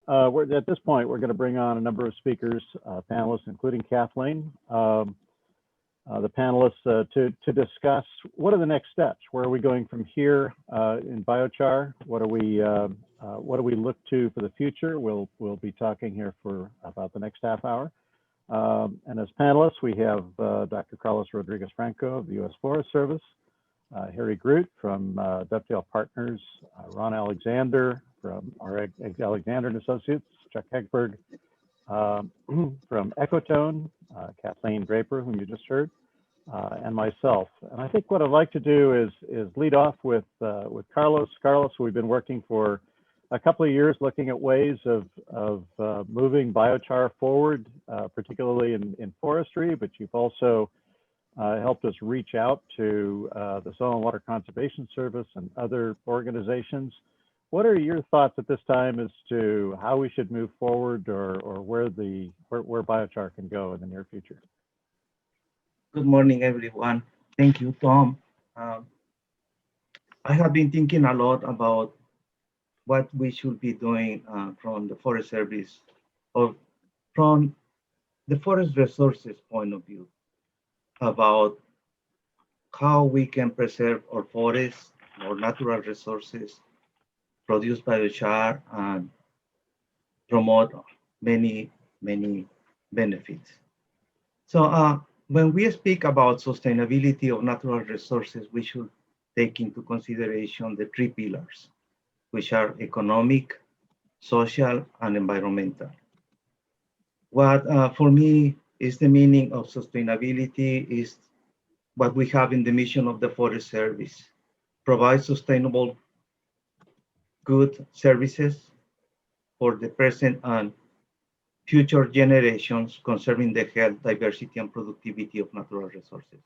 At this point, we're going to bring on a number of speakers, panelists, including Kathleen. The panelists to discuss what are the next steps. Where are we going from here in biochar? What do we look to for the future? We'll be talking here for about the next half hour. And as panelists, we have Dr. Carlos Rodriguez Franco of the U.S. Forest Service, Harry Groot from Dovetail Partners, Ron Alexander from Alexander and Associates, Chuck Hagberg from Ecotone, Kathleen Draper, whom you just heard, and myself. And I think what I'd like to do is lead off with Carlos. Carlos, we've been working for a couple of years looking at ways of moving biochar forward, particularly in forestry, but you've also helped us reach out to the Soil and Water Conservation Service and other organizations. What are your thoughts at this time as to how we should move forward, or where biochar can go in the near future? Good morning, everyone. Thank you, Tom. I have been thinking a lot about what we should be doing from the Forest Service, or from the forest resources point of view, about how we can preserve our forests, our natural resources, produce biochar, and promote many, many benefits. So when we speak about sustainability of natural resources, we should take into consideration the three pillars, which are economic, social, and environmental. What for me is the meaning of sustainability is what we have in the mission of the Forest Service: provide sustainable, good services for the present and future generations, conserving the health, diversity, and productivity of natural resources.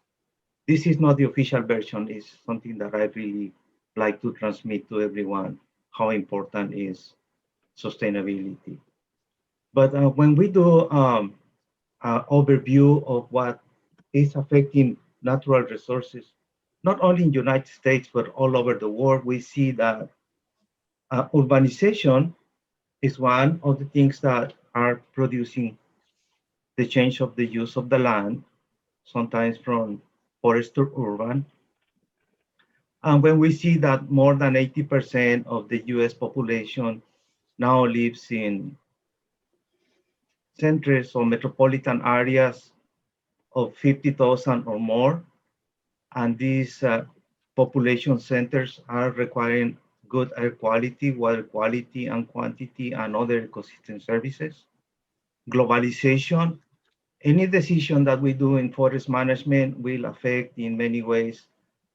This is not the official version. It's something that I really like to transmit to everyone, how important is sustainability. But when we do an overview of what is affecting natural resources, not only in the United States, but all over the world, we see that urbanization is one of the things that are producing the change of the use of the land, sometimes from forest to urban. And when we see that more than 80% of the US population now lives in centers or metropolitan areas of 50,000 or more, and these population centers are requiring good air quality, water quality, and quantity, and other ecosystem services. Globalization, any decision that we do in forest management will affect in many ways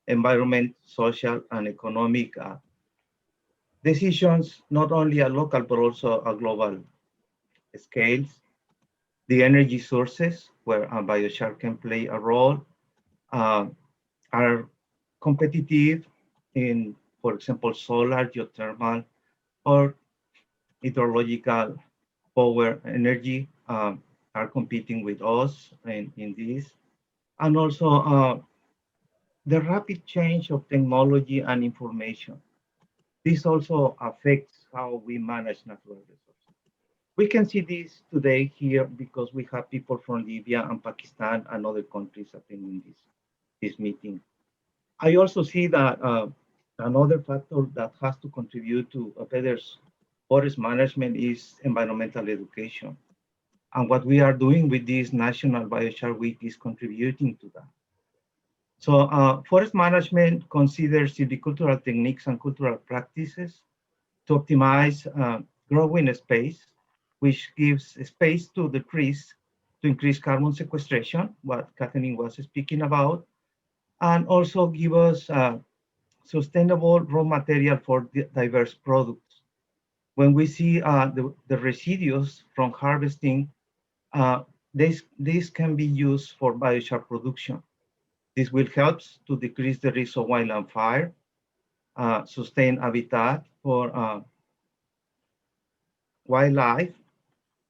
environment, social, and economic decisions, not only at local, but also at global scales. The energy sources where biochar can play a role are competitive in, for example, solar, geothermal, or hydrological power energy are competing with us in this. And also the rapid change of technology and information. This also affects how we manage natural resources. We can see this today here because we have people from Libya and Pakistan and other countries attending this meeting. I also see that another factor that has to contribute to a better forest management is environmental education. And what we are doing with this National Biochar Week is contributing to that. So forest management considers silvicultural techniques and cultural practices to optimize growing space, which gives space to the trees to increase carbon sequestration, what Kathleen was speaking about, and also give us sustainable raw material for diverse products. When we see the residues from harvesting, this can be used for biochar production. This will help to decrease the risk of wildland fire, sustain habitat for wildlife,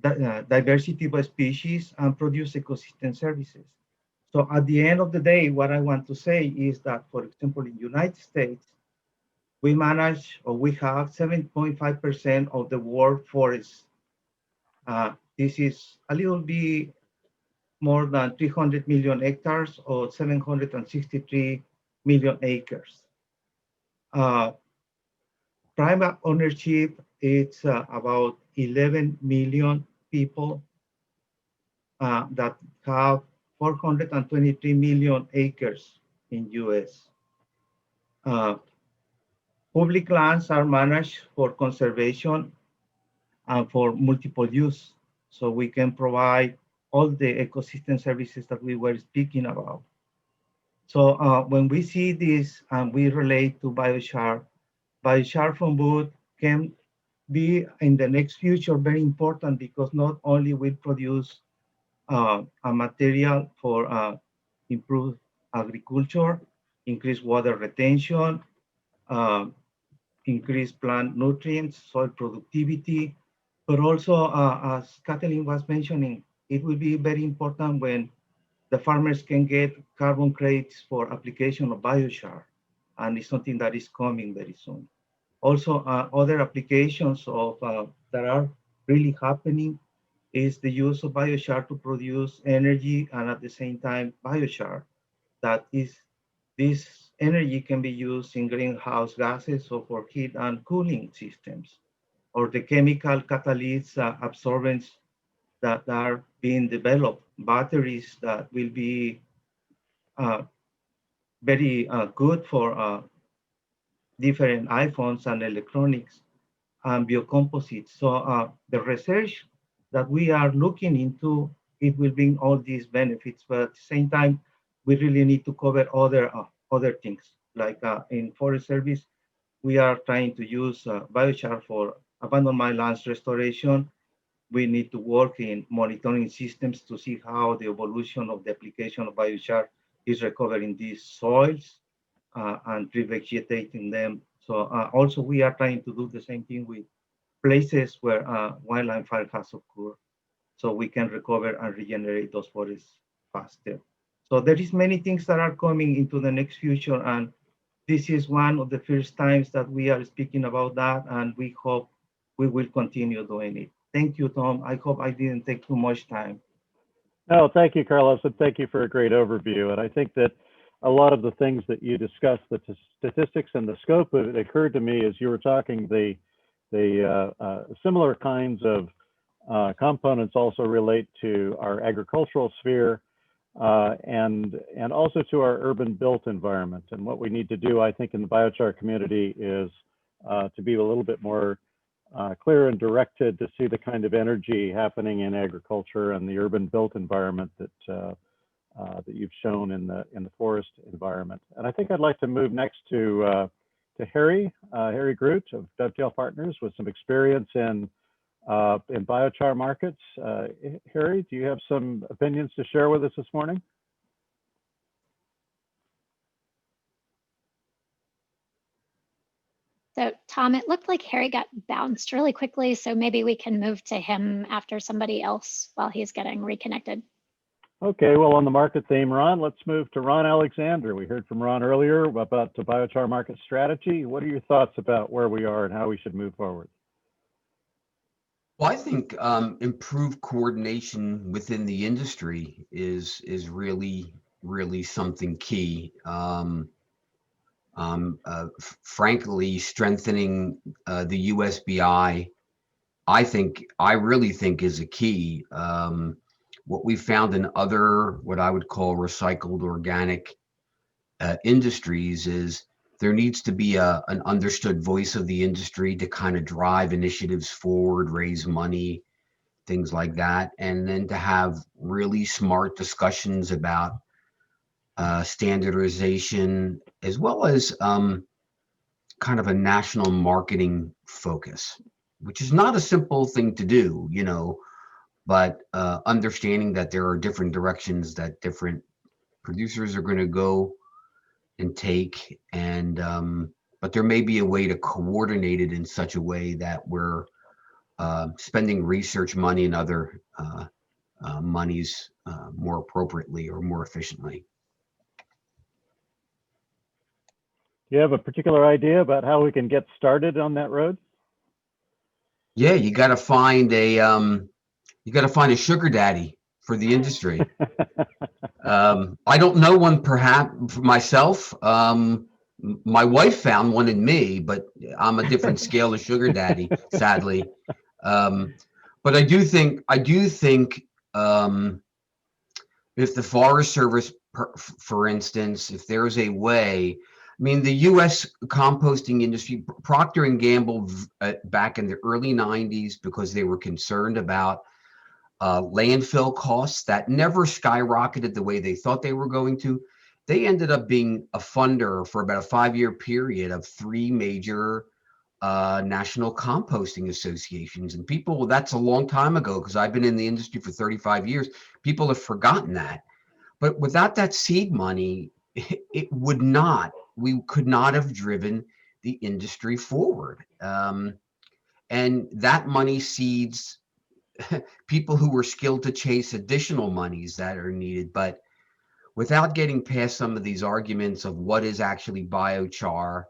diversity by species, and produce ecosystem services. So at the end of the day, what I want to say is that, for example, in the United States, we manage, or we have 7.5% of the world forest This is a little bit more than 300 million hectares or 763 million acres. Private ownership, it's about 11 million people that have 423 million acres in US. Public lands are managed for conservation and for multiple use. So we can provide all the ecosystem services that we were speaking about. So when we see this and we relate to biochar, biochar from wood can be in the next future very important because not only will produce a material for improved agriculture, increase water retention, increase plant nutrients, soil productivity, but also, as Kathleen was mentioning, it will be very important when the farmers can get carbon credits for application of biochar, and it's something that is coming very soon. Also, other applications of that are really happening is the use of biochar to produce energy and at the same time biochar. That is, this energy can be used in greenhouse gases or for heat and cooling systems, or the chemical catalysts, absorbents that are being developed, batteries that will be very good for different iPhones and electronics and biocomposites. So the research that we are looking into, it will bring all these benefits, but at the same time, we really need to cover other things. Like in Forest Service, we are trying to use biochar for abandoned mine lands restoration. We need to work in monitoring systems to see how the evolution of the application of biochar is recovering these soils and revegetating them. So also we are trying to do the same thing with places where wildland fire has occurred, so we can recover and regenerate those forests faster. So there is many things that are coming into the next future, and this is one of the first times that we are speaking about that, and we hope we will continue doing it. Thank you, Tom. I hope I didn't take too much time. No, thank you, Carlos, and thank you for a great overview. And I think that a lot of the things that you discussed, the statistics and the scope of it, occurred to me as you were talking. The similar kinds of components also relate to our agricultural sphere and also to our urban built environment. And what we need to do, I think, in the biochar community is to be a little bit more clear and directed to see the kind of energy happening in agriculture and the urban built environment that that you've shown in the forest environment. And I think I'd like to move next to Harry Groot of Dovetail Partners with some experience in biochar markets. Harry, do you have some opinions to share with us this morning? So Tom, it looked like Harry got bounced really quickly, so maybe we can move to him after somebody else while he's getting reconnected. Okay, well, on the market theme, Ron, let's move to Ron Alexander. We heard from Ron earlier about the biochar market strategy. What are your thoughts about where we are and how we should move forward? Well, I think improved coordination within the industry is really something key. Frankly, strengthening the USBI, I really think is a key. What we found in other, what I would call recycled organic industries, is there needs to be an understood voice of the industry to kind of drive initiatives forward, raise money, things like that. And then to have really smart discussions about standardization, as well as kind of a national marketing focus, which is not a simple thing to do, you know, but understanding that there are different directions that different producers are going to go and take, and but there may be a way to coordinate it in such a way that we're spending research money and other monies more appropriately or more efficiently. Do you have a particular idea about how we can get started on that road? Yeah, you got to find a You got to find a sugar daddy for the industry. I don't know one, perhaps for myself. My wife found one in me, but I'm a different scale of sugar daddy, sadly. But I do think if the Forest Service, for instance, if there's a way, I mean, the U.S. composting industry, Procter and Gamble, back in the early '90s, because they were concerned about landfill costs that never skyrocketed the way they thought they were going to. They ended up being a funder for about a 5-year period of 3 major national composting associations. And people, that's a long time ago, because I've been in the industry for 35 years. People have forgotten that. But without that seed money, we could not have driven the industry forward. And that money seeds people who were skilled to chase additional monies that are needed. But without getting past some of these arguments of what is actually biochar,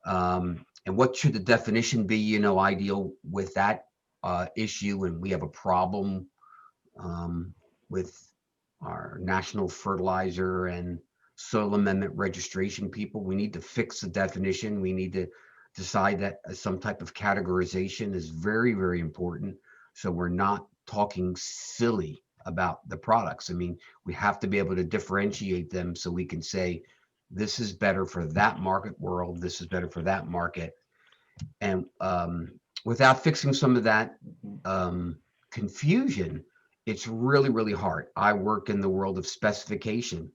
and what should the definition be, I deal with that issue, and we have a problem with our national fertilizer and soil amendment registration people. We need to fix the definition. We need to decide that some type of categorization is very, very important. So we're not talking silly about the products. I mean, we have to be able to differentiate them so we can say, this is better for that market world, this is better for that market. And without fixing some of that confusion, it's really, really hard. I work in the world of specification.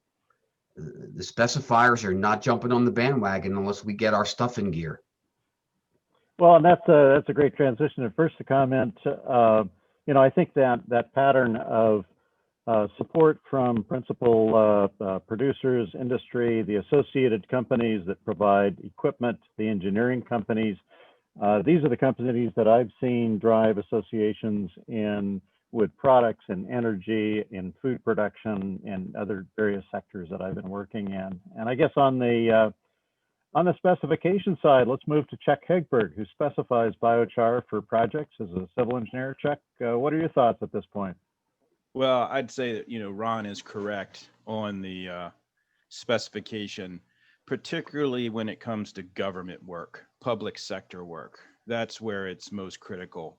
The specifiers are not jumping on the bandwagon unless we get our stuff in gear. Well, and that's a great transition. And first to comment, I think that pattern of support from principal producers, industry, the associated companies that provide equipment, the engineering companies, these are the companies that I've seen drive associations in wood products and energy and food production and other various sectors that I've been working in. And I guess on the specification side, let's move to Chuck Hagberg, who specifies biochar for projects as a civil engineer. Chuck, what are your thoughts at this point? Well, I'd say that, Ron is correct on the specification, particularly when it comes to government work, public sector work. That's where it's most critical.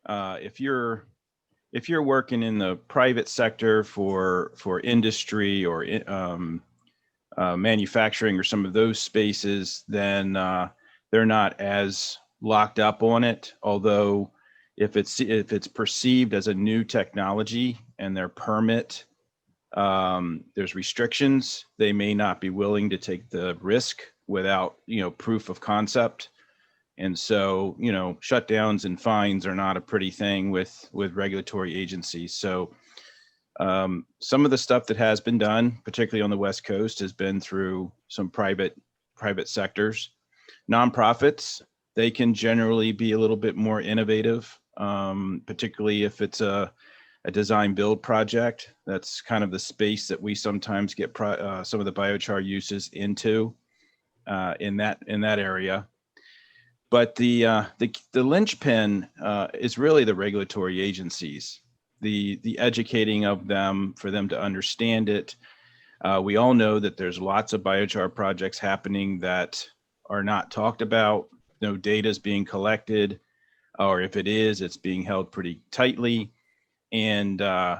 If you're working in the private sector for industry or manufacturing or some of those spaces, then they're not as locked up on it. Although if it's perceived as a new technology and their permit, there's restrictions, they may not be willing to take the risk without proof of concept. And so shutdowns and fines are not a pretty thing with regulatory agencies. So some of the stuff that has been done, particularly on the West Coast, has been through some private sectors. Nonprofits, they can generally be a little bit more innovative, particularly if it's a design build project. That's kind of the space that we sometimes get some of the biochar uses into in that area. But the linchpin is really the regulatory agencies. The educating of them for them to understand it. We all know that there's lots of biochar projects happening that are not talked about. No data is being collected, or if it is, it's being held pretty tightly. And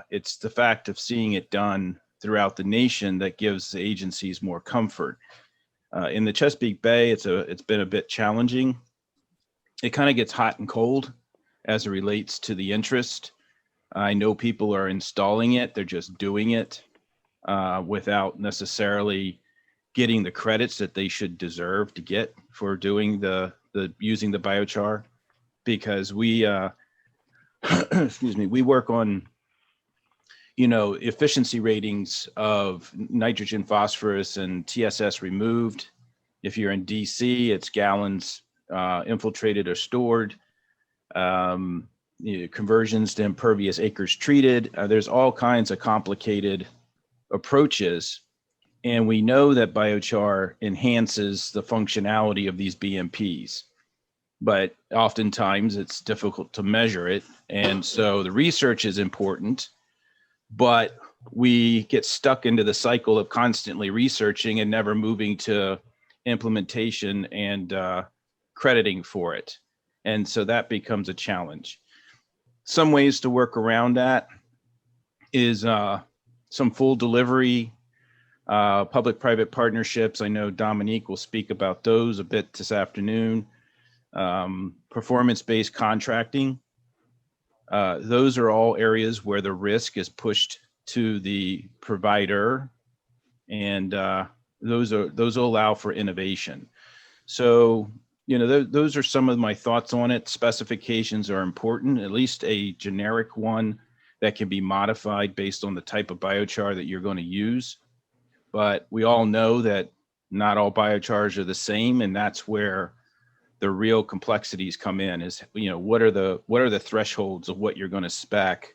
it's the fact of seeing it done throughout the nation that gives the agencies more comfort. In the Chesapeake Bay, it's been a bit challenging. It kind of gets hot and cold as it relates to the interest. I know people are installing it, they're just doing it without necessarily getting the credits that they should deserve to get for doing the using the biochar, because we excuse me, we work on efficiency ratings of nitrogen, phosphorus, and TSS removed. If you're in DC, it's gallons infiltrated or stored. Conversions to impervious acres treated. There's all kinds of complicated approaches, and we know that biochar enhances the functionality of these BMPs. but oftentimes it's difficult to measure it. And so the research is important, but we get stuck into the cycle of constantly researching and never moving to implementation and crediting for it. And so that becomes a challenge. Some ways to work around that is some full delivery, public-private partnerships. I know Dominique will speak about those a bit this afternoon. Performance-based contracting. Those are all areas where the risk is pushed to the provider, and those will allow for innovation. So, those are some of my thoughts on it. Specifications are important, at least a generic one that can be modified based on the type of biochar that you're going to use. But we all know that not all biochars are the same, and that's where the real complexities come in. Is what are the thresholds of what you're going to spec,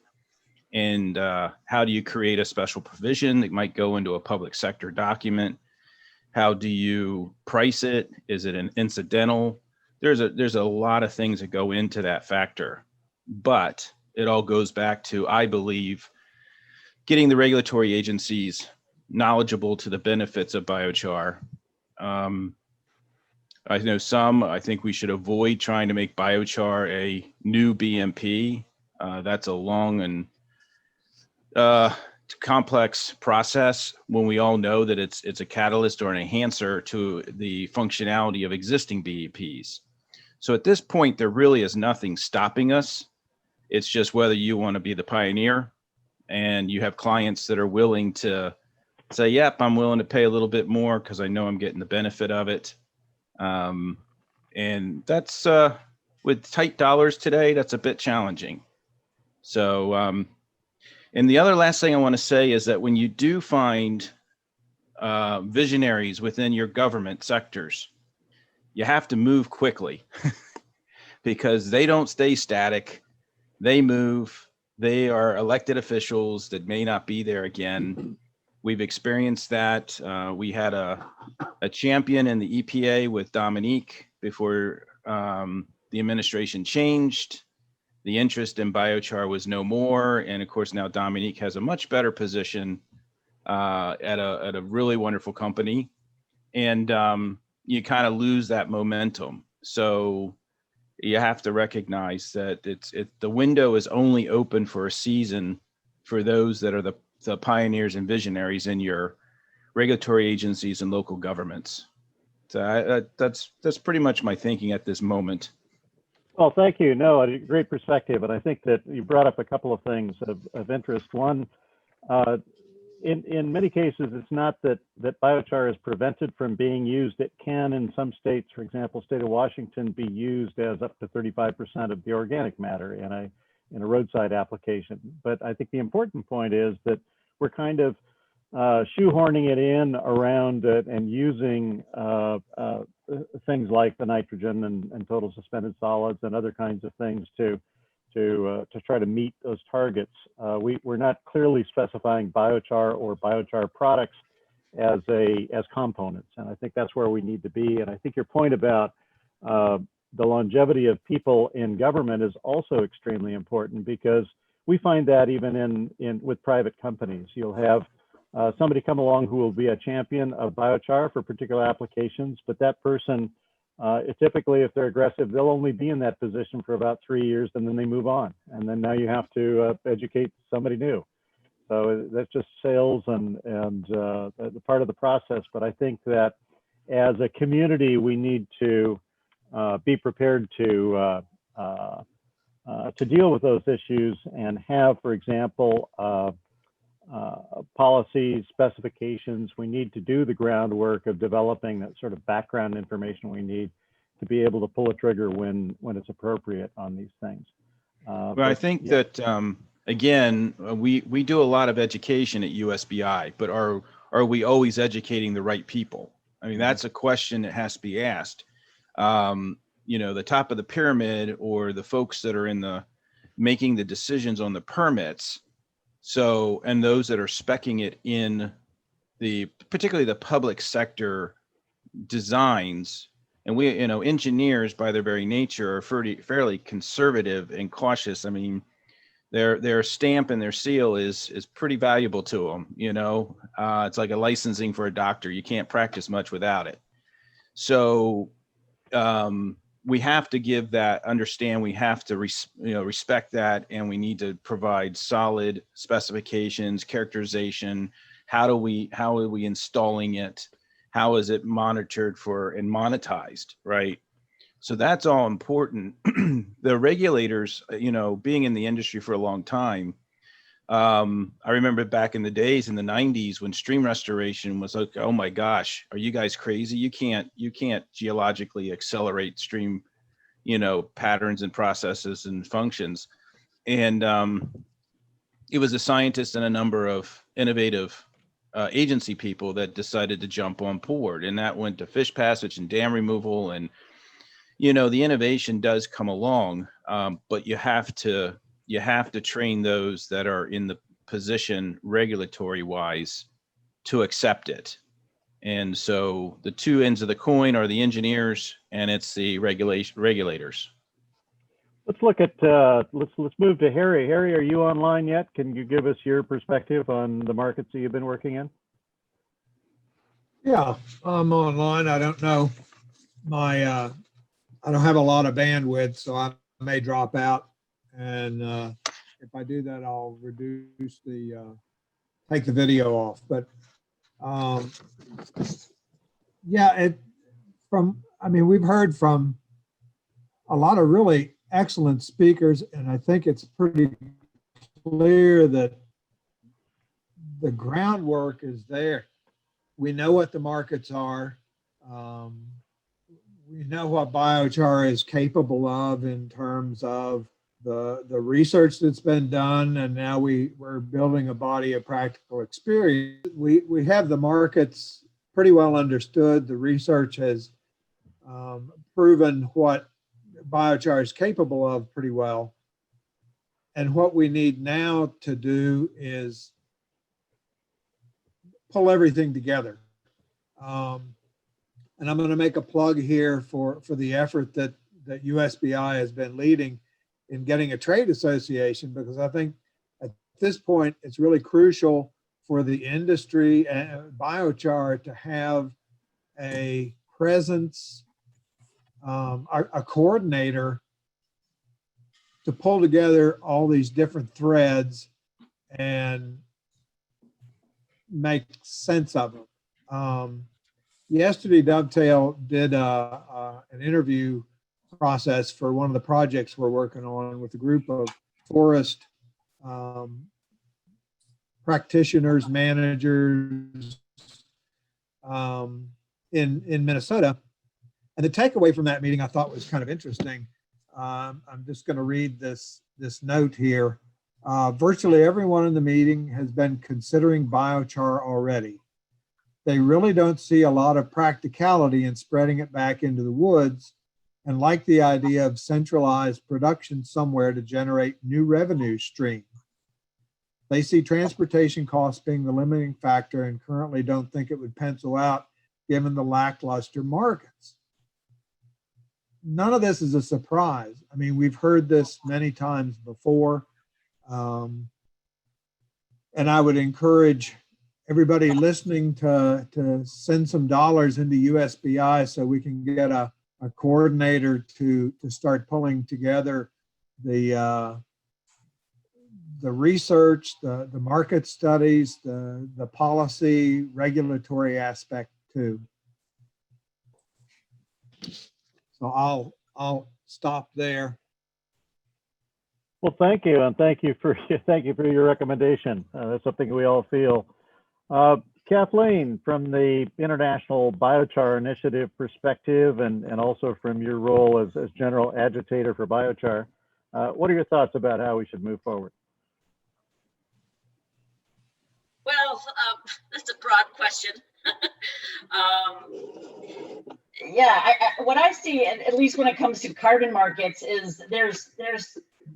and how do you create a special provision that might go into a public sector document? How do you price it? Is it an incidental? There's a lot of things that go into that factor, but it all goes back to, I believe, getting the regulatory agencies knowledgeable to the benefits of biochar. I know I think we should avoid trying to make biochar a new BMP. That's a long and complex process when we all know that it's a catalyst or an enhancer to the functionality of existing BEPs. So at this point, there really is nothing stopping us. It's just whether you want to be the pioneer and you have clients that are willing to say, yep, I'm willing to pay a little bit more because I know I'm getting the benefit of it. And that's with tight dollars today, that's a bit challenging. So, and the other last thing I want to say is that when you do find visionaries within your government sectors, you have to move quickly because they don't stay static. They move. They are elected officials that may not be there again. We've experienced that. We had a champion in the EPA with Dominique before the administration changed. The interest in biochar was no more. And of course, now Dominique has a much better position at a really wonderful company. And you kind of lose that momentum. So you have to recognize that the window is only open for a season for those that are the pioneers and visionaries in your regulatory agencies and local governments. So that's pretty much my thinking at this moment. Well, thank you. No, a great perspective. And I think that you brought up a couple of things of interest. One, in many cases, it's not that biochar is prevented from being used. It can, in some states, for example, state of Washington, be used as up to 35% of the organic matter in a roadside application. But I think the important point is that we're kind of shoehorning it in around it and using things like the nitrogen and total suspended solids and other kinds of things to try to meet those targets. We're not clearly specifying biochar or biochar products as components, and I think that's where we need to be. And I think your point about the longevity of people in government is also extremely important, because we find that even with private companies. You'll have somebody come along who will be a champion of biochar for particular applications, but that person, typically, if they're aggressive, they'll only be in that position for about 3 years, and then they move on. And then now you have to educate somebody new. So that's just sales and the part of the process. But I think that as a community, we need to be prepared to deal with those issues and have, for example, policies, specifications. We need to do the groundwork of developing that sort of background information we need to be able to pull a trigger when it's appropriate on these things. Well, I think that, again, we do a lot of education at USBI, but are we always educating the right people? I mean, that's a question that has to be asked. The top of the pyramid, or the folks that are making the decisions on the permits. So, and those that are speccing it in particularly the public sector designs, And we, engineers by their very nature are fairly conservative and cautious. I mean, their stamp and their seal is pretty valuable to them. It's like a licensing for a doctor. You can't practice much without it. So we have to understand we have to respect that, and we need to provide solid specifications, characterization. How are we installing it? How is it monitored for and monetized, right? So that's all important. The regulators, being in the industry for a long time, I remember back in the days in the 90s when stream restoration was like, oh my gosh, are you guys crazy? You can't geologically accelerate stream, patterns and processes and functions. And it was a scientist and a number of innovative agency people that decided to jump on board, and that went to fish passage and dam removal. And the innovation does come along, but you have to train those that are in the position regulatory wise to accept it. And so the two ends of the coin are the engineers and it's the regulators. Let's look at, let's move to Harry. Harry, are you online yet? Can you give us your perspective on the markets that you've been working in? Yeah, I'm online. I don't know. I don't have a lot of bandwidth, so I may drop out. And if I do that, I'll reduce take the video off. But yeah, we've heard from a lot of really excellent speakers, and I think it's pretty clear that the groundwork is there. We know what the markets are. We know what biochar is capable of in terms of the research that's been done, and now we're building a body of practical experience. We have the markets pretty well understood. The research has proven what biochar is capable of pretty well. And what we need now to do is pull everything together. And I'm going to make a plug here for the effort that USBI has been leading in getting a trade association, because I think at this point it's really crucial for the industry and biochar to have a presence, a coordinator to pull together all these different threads and make sense of them. Yesterday, Dovetail did an interview process for one of the projects we're working on with a group of forest practitioners, managers in Minnesota. And the takeaway from that meeting I thought was kind of interesting. I'm just going to read this note here. Virtually everyone in the meeting has been considering biochar already. They really don't see a lot of practicality in spreading it back into the woods and like the idea of centralized production somewhere to generate new revenue stream. They see transportation costs being the limiting factor and currently don't think it would pencil out given the lackluster markets. None of this is a surprise. I mean, we've heard this many times before. And I would encourage everybody listening to send some dollars into USBI so we can get a coordinator to start pulling together the research, the market studies, the policy, regulatory aspect too. So I'll stop there. Well, thank you, and thank you for your recommendation. That's something we all feel. Kathleen, from the International Biochar Initiative perspective, and also from your role as general agitator for biochar, what are your thoughts about how we should move forward? Well, that's a broad question. Yeah, what I see, at least when it comes to carbon markets, is there's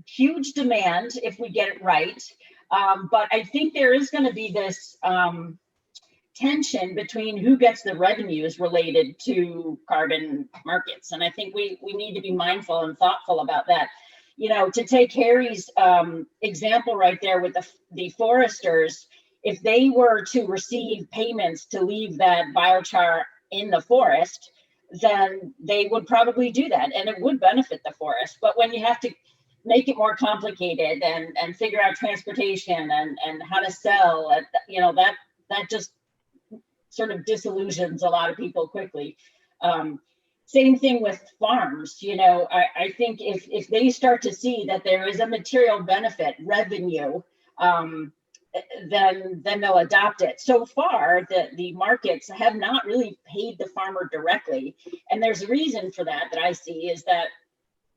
huge demand if we get it right. But I think there is going to be this tension between who gets the revenues related to carbon markets. And I think we need to be mindful and thoughtful about that. You know, to take Harry's example right there with the foresters, if they were to receive payments to leave that biochar in the forest, then they would probably do that and it would benefit the forest. But when you have to make it more complicated and figure out transportation and how to sell, you know, that just sort of disillusions a lot of people quickly. Same thing with farms. You know, I think if they start to see that there is a material benefit, revenue, then they'll adopt it. So far, the markets have not really paid the farmer directly. And there's a reason for that I see, is that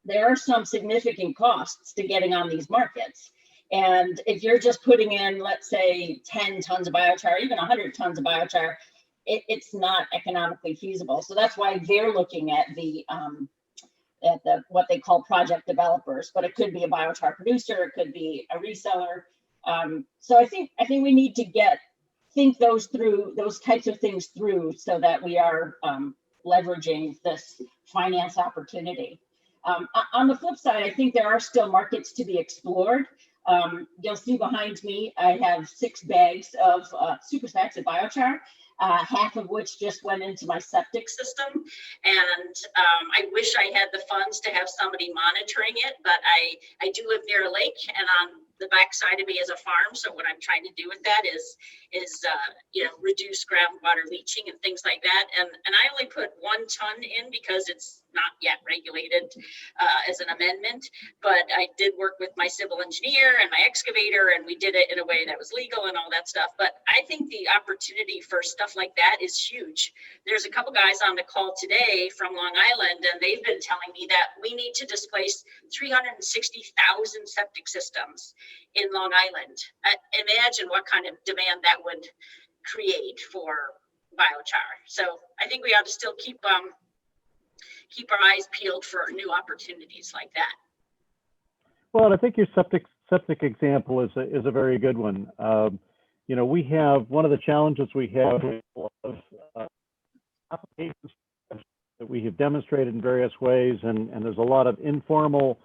there are some significant costs to getting on these markets. And if you're just putting in, let's say, 10 tons of biochar, even 100 tons of biochar, it's not economically feasible. So that's why they're looking at the what they call project developers, but it could be a biochar producer, it could be a reseller. So I think we need to think those types of things through so that we are leveraging this finance opportunity. On the flip side, I think there are still markets to be explored. You'll see behind me, I have 6 bags of super sacks of biochar, half of which just went into my septic system. And I wish I had the funds to have somebody monitoring it, but I do live near a lake, and on the backside of me is a farm. So what I'm trying to do with that is you know, reduce groundwater leaching and things like that. And I only put 1 ton in because it's not yet regulated as an amendment, but I did work with my civil engineer and my excavator, and we did it in a way that was legal and all that stuff. But I think the opportunity for stuff like that is huge. There's a couple guys on the call today from Long Island, and they've been telling me that we need to displace 360,000 septic systems in Long Island. Imagine what kind of demand that would create for biochar. So I think we ought to still keep our eyes peeled for new opportunities like that. Well, I think your septic example is a very good one. You know, we have one of the challenges we have with a lot of applications that we have demonstrated in various ways, and there's a lot of informal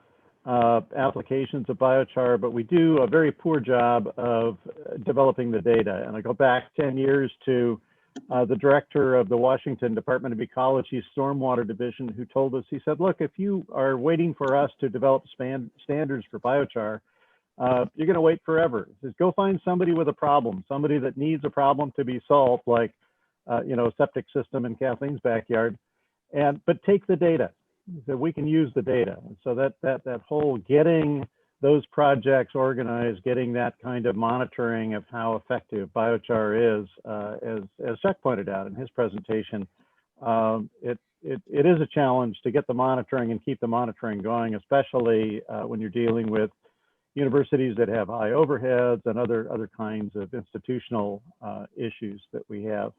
applications of biochar, but we do a very poor job of developing the data. And I go back 10 years to the director of the Washington Department of Ecology Stormwater Division, who told us, he said, look, if you are waiting for us to develop standards for biochar, you're going to wait forever. He says, go find somebody with a problem, somebody that needs a problem to be solved, like, you know, a septic system in Kathleen's backyard, but take the data. So we can use the data. And so that whole getting those projects organized, getting that kind of monitoring of how effective biochar is, as Chuck pointed out in his presentation, it is a challenge to get the monitoring and keep the monitoring going, especially when you're dealing with universities that have high overheads and other kinds of institutional issues that we have.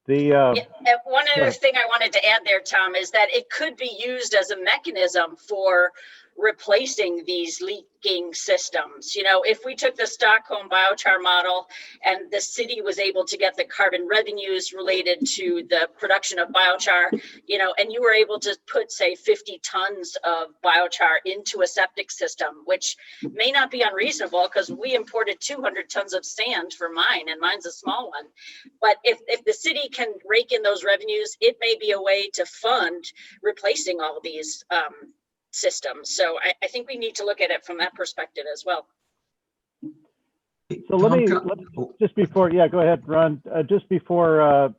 One other thing I wanted to add there, Tom, is that it could be used as a mechanism for replacing these leaking systems. You know, if we took the Stockholm biochar model and the city was able to get the carbon revenues related to the production of biochar, you know, and you were able to put, say, 50 tons of biochar into a septic system, which may not be unreasonable because we imported 200 tons of sand for mine, and mine's a small one. But if the city can rake in those revenues, it may be a way to fund replacing all these systems. So I think we need to look at it from that perspective as well. So let me just before, yeah, go ahead, Ron. Just before,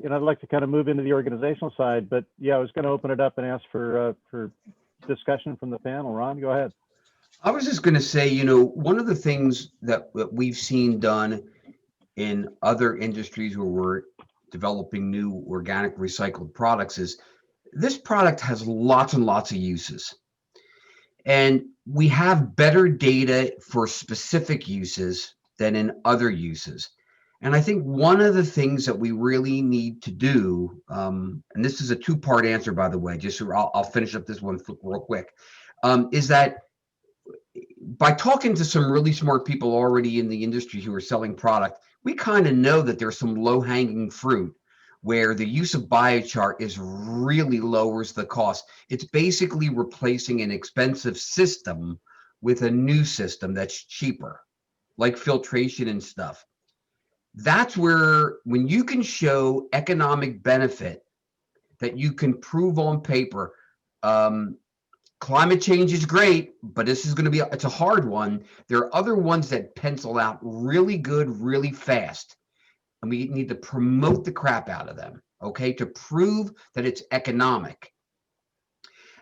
you know, I'd like to kind of move into the organizational side, but yeah, I was going to open it up and ask for discussion from the panel. Ron, go ahead. I was just going to say, you know, one of the things that we've seen done in other industries where we're developing new organic recycled products is this product has lots and lots of uses. And we have better data for specific uses than in other uses. And I think one of the things that we really need to do, and this is a 2-part answer, by the way, just so I'll finish up this one real quick, is that by talking to some really smart people already in the industry who are selling product, we kind of know that there's some low-hanging fruit where the use of biochar is really lowers the cost. It's basically replacing an expensive system with a new system that's cheaper, like filtration and stuff. That's where, when you can show economic benefit that you can prove on paper, climate change is great, but this is going to be, it's a hard one. There are other ones that pencil out really good, really fast. And we need to promote the crap out of them, okay, to prove that it's economic.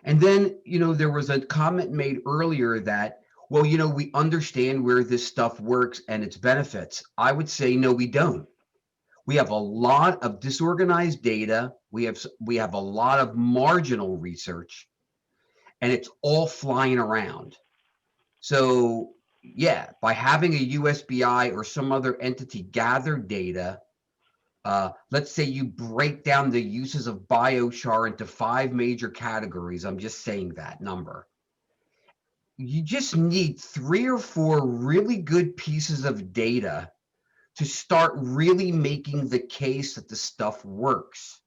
And then, there was a comment made earlier that, well, we understand where this stuff works and its benefits. I would say, no, we don't. We have a lot of disorganized data. We have a lot of marginal research, and it's all flying around. So yeah, by having a USBI or some other entity gather data, let's say you break down the uses of biochar into 5 major categories. I'm just saying that number. You just need 3 or 4 really good pieces of data to start really making the case that the stuff works.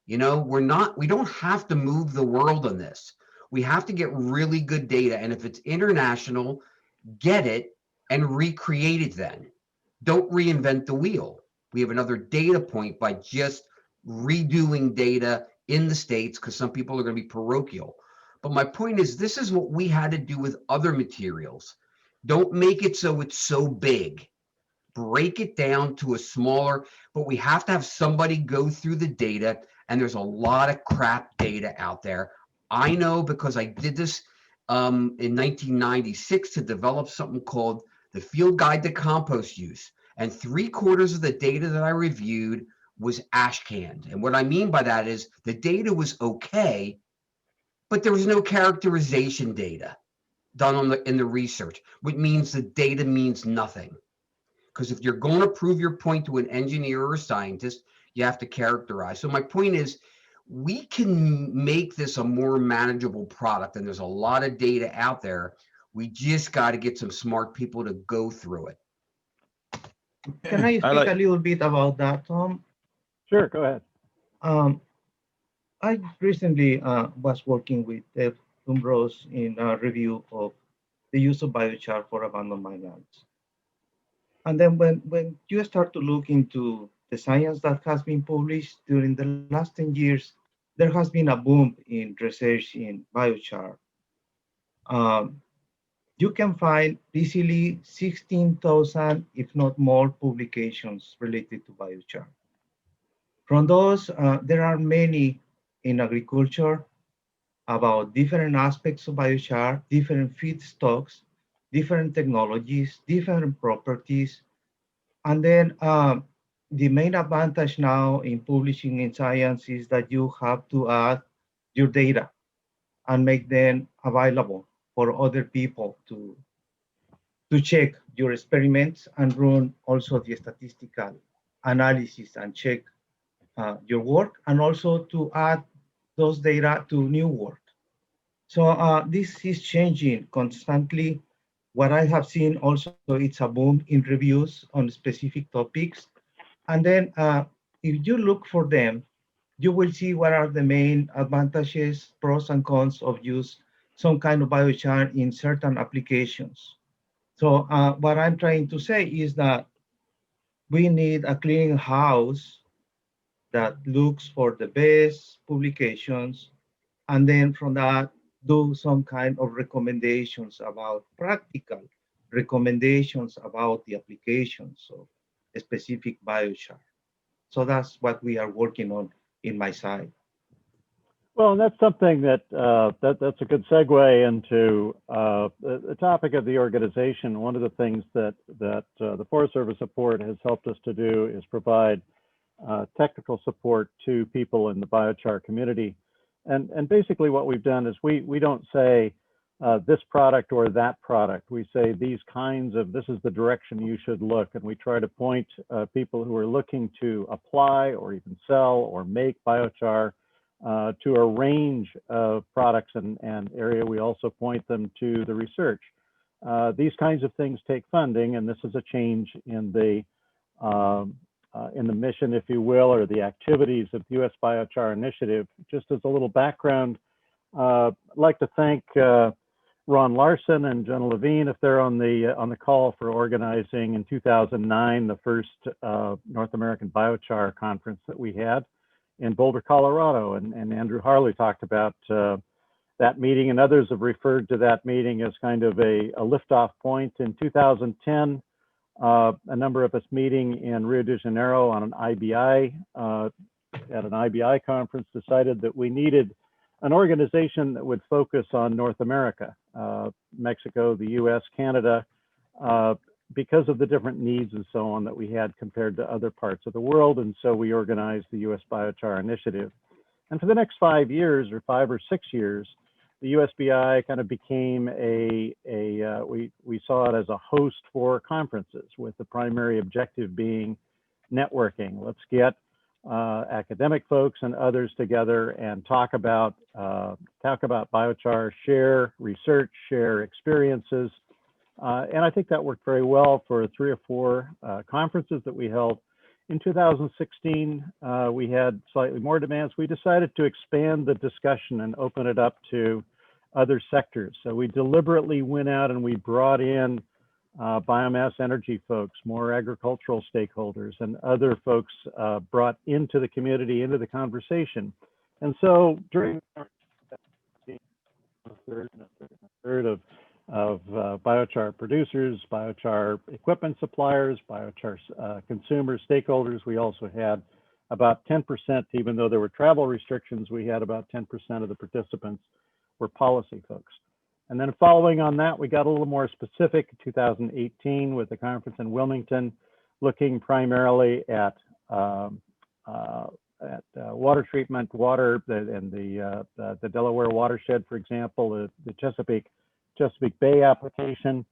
We don't have to move the world on this. We have to get really good data. And if it's international, get it and recreate it then. Don't reinvent the wheel. We have another data point by just redoing data in the States, because some people are going to be parochial. But my point is, this is what we had to do with other materials. Don't make it so it's so big. Break it down to a smaller, but we have to have somebody go through the data, and there's a lot of crap data out there. I know, because I did this in 1996 to develop something called the Field Guide to Compost Use. And 3/4 of the data that I reviewed was ash canned. And what I mean by that is the data was okay, but there was no characterization data done in the research, which means the data means nothing. Because if you're going to prove your point to an engineer or a scientist, you have to characterize. So my point is, we can make this a more manageable product, and there's a lot of data out there. We just got to get some smart people to go through it. Can I speak a little bit about that, Tom? Sure, go ahead. I recently was working with Dave Umbros in a review of the use of biochar for abandoned mine lands. And then when you start to look into the science that has been published during the last 10 years, there has been a boom in research in biochar. You can find easily 16,000, if not more, publications related to biochar. From those, there are many in agriculture about different aspects of biochar, different feedstocks, different technologies, different properties. And then the main advantage now in publishing in science is that you have to add your data and make them available for other people to check your experiments and run also the statistical analysis and check your work, and also to add those data to new work. So this is changing constantly. What I have seen also, it's a boom in reviews on specific topics. And then if you look for them, you will see what are the main advantages, pros and cons of use some kind of biochar in certain applications. So what I'm trying to say is that we need a clearinghouse that looks for the best publications, and then from that, do some kind of recommendations about practical recommendations about the applications of a specific biochar. So that's what we are working on in my side. Well, and that's something that, that's a good segue into the topic of the organization. One of the things that the Forest Service support has helped us to do is provide technical support to people in the biochar community. And basically what we've done is we don't say this product or that product. We say these kinds of, this is the direction you should look. And we try to point people who are looking to apply or even sell or make biochar to a range of products and area. We also point them to the research. these kinds of things take funding, and this is a change in the mission, if you will, or the activities of the US Biochar Initiative. Just as a little background, I'd like to thank Ron Larson and Jenna Levine, if they're on the call, for organizing in 2009 the first North American Biochar conference that we had in Boulder, Colorado. And Andrew Harley talked about that meeting, and others have referred to that meeting as kind of a liftoff point. In 2010, a number of us meeting in Rio de Janeiro on an IBI, at an IBI conference, decided that we needed an organization that would focus on North America, Mexico, the US, Canada, because of the different needs and so on that we had compared to other parts of the world. And so we organized the US Biochar Initiative. And for the next 5 years, or 5 or 6 years, the USBI kind of became we saw it as a host for conferences, with the primary objective being networking. Let's get academic folks and others together and talk about biochar, share research, share experiences. And I think that worked very well for 3 or 4 conferences that we held. In 2016, we had slightly more demands. We decided to expand the discussion and open it up to other sectors. So we deliberately went out and we brought in biomass energy folks, more agricultural stakeholders, and other folks brought into the community, into the conversation. And so during a third of biochar producers, biochar equipment suppliers, biochar consumer stakeholders, we also had about 10%, even though there were travel restrictions, we had about 10% of the participants were policy folks. And then following on that, we got a little more specific in 2018 with the conference in Wilmington, looking primarily at water treatment, and the Delaware watershed, for example, the Chesapeake Bay application.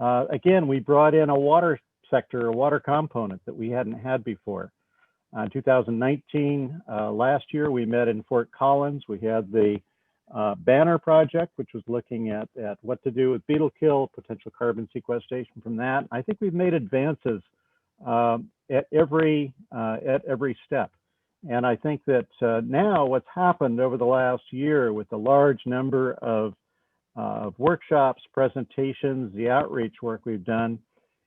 Again, we brought in a water sector, a water component that we hadn't had before. In 2019, last year, we met in Fort Collins. We had the Banner project, which was looking at what to do with beetle kill, potential carbon sequestration from that. I think we've made advances at every step. And I think that now what's happened over the last year with the large number of workshops, presentations, the outreach work we've done,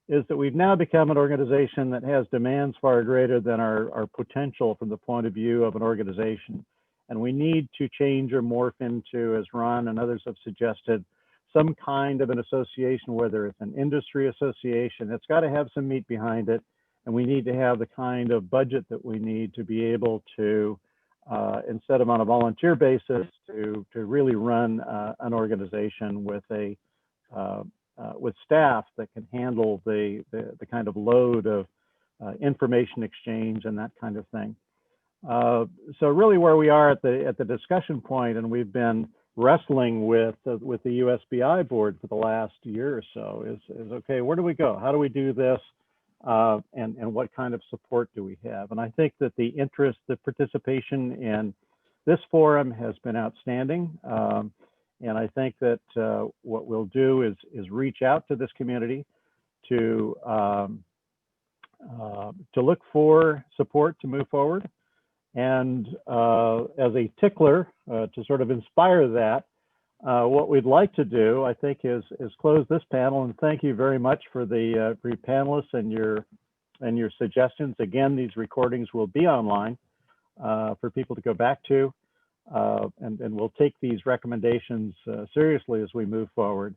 is that we've now become an organization that has demands far greater than our potential from the point of view of an organization. And we need to change or morph into, as Ron and others have suggested, some kind of an association, whether it's an industry association. It's got to have some meat behind it. And we need to have the kind of budget that we need to be able to, instead of on a volunteer basis, to really run an organization with with staff that can handle the kind of load of information exchange and that kind of thing. So really where we are at the discussion point, and we've been wrestling with the USBI board for the last year or so, is okay, where do we go? How do we do this? And what kind of support do we have? And I think that the interest, the participation in this forum has been outstanding. And I think that what we'll do is reach out to this community to look for support to move forward. And as a tickler, to sort of inspire that, what we'd like to do, I think, is close this panel. And thank you very much for the for your panelists and your suggestions. Again, these recordings will be online for people to go back to, and we'll take these recommendations seriously as we move forward.